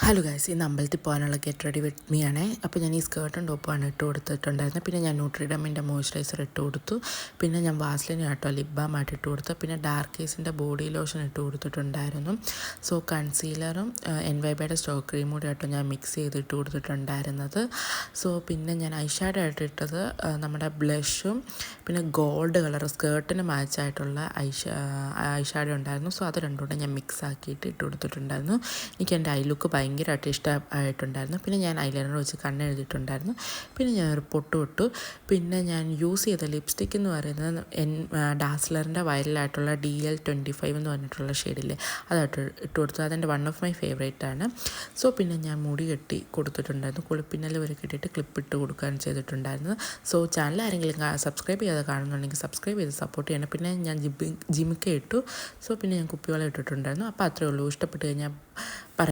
Hello guys, ഇന്ന് അമ്പലത്തിൽ പോകാനുള്ള ഗെറ്റ് റെഡി വിത്ത് മീ ആണേ. അപ്പോൾ ഞാൻ ഈ സ്കേർട്ടും ടോപ്പുമാണ് ഇട്ട് കൊടുത്തിട്ടുണ്ടായിരുന്നത്. പിന്നെ ഞാൻ ന്യൂട്രിഡമിൻ്റെ മോയ്സ്ചറൈസർ ഇട്ട് കൊടുത്തു. പിന്നെ ഞാൻ വാസ്ലിൻ ആട്ടോ ലിപ് ബാം ആയിട്ട് ഇട്ട് കൊടുത്തു. പിന്നെ ഡാർക്കേസിൻ്റെ ബോഡി ലോഷൻ ഇട്ട് കൊടുത്തിട്ടുണ്ടായിരുന്നു. സോ കൺസീലറും എൻവൈബയുടെ സ്റ്റോക്ക് ക്രീമും കൂടി ആട്ടോ ഞാൻ മിക്സ് ചെയ്ത് ഇട്ട് കൊടുത്തിട്ടുണ്ടായിരുന്നത്. സോ പിന്നെ ഞാൻ ഐഷാഡോ ആയിട്ട് ഇട്ടത് നമ്മുടെ ബ്ലഷും പിന്നെ ഗോൾഡ് കളർ സ്കേർട്ടിന് മാച്ചായിട്ടുള്ള ഐഷാഡോ ഉണ്ടായിരുന്നു. സോ അത് രണ്ടും കൂടെ ഞാൻ മിക്സ് ആക്കിയിട്ട് ഇട്ട് കൊടുത്തിട്ടുണ്ടായിരുന്നു. എനിക്ക് എൻ്റെ ഐ ലുക്ക് ഭയങ്കരമായിട്ട് ഇഷ്ടമായിട്ടുണ്ടായിരുന്നു. പിന്നെ ഞാൻ ഐലൈനർ വെച്ച് കണ്ണെഴുതിയിട്ടുണ്ടായിരുന്നു. പിന്നെ ഞാൻ ഒരു പൊട്ട് ഇട്ടു. പിന്നെ ഞാൻ യൂസ് ചെയ്ത ലിപ്സ്റ്റിക് എന്ന് പറയുന്നത് ഡാസ്ലറിൻ്റെ വൈറലായിട്ടുള്ള DL25 എന്ന് പറഞ്ഞിട്ടുള്ള ഷെയ്ഡില്ലേ, അതായിട്ട് ഇട്ട് കൊടുത്തു. അതെൻ്റെ വൺ ഓഫ് മൈ ഫേവറേറ്റ് ആണ്. സോ പിന്നെ ഞാൻ മുടി കെട്ടി കൊടുത്തിട്ടുണ്ടായിരുന്നു. കുളിപ്പിന്നൽ വരെ കെട്ടിയിട്ട് ക്ലിപ്പ് ഇട്ട് കൊടുക്കുകയാണ് ചെയ്തിട്ടുണ്ടായിരുന്നത്. സോ ചാനൽ ആരെങ്കിലും സബ്സ്ക്രൈബ് ചെയ്യാതെ കാണുന്നുണ്ടെങ്കിൽ സബ്സ്ക്രൈബ് ചെയ്ത് സപ്പോർട്ട് ചെയ്യണം. പിന്നെ ഞാൻ ജിമിക്ക ഇട്ടു. സോ പിന്നെ ഞാൻ കുപ്പിവെള്ളം ഇട്ടിട്ടുണ്ടായിരുന്നു. അപ്പോൾ അത്രയേ ഉള്ളൂ. ഇഷ്ടപ്പെട്ട് കഴിഞ്ഞാൽ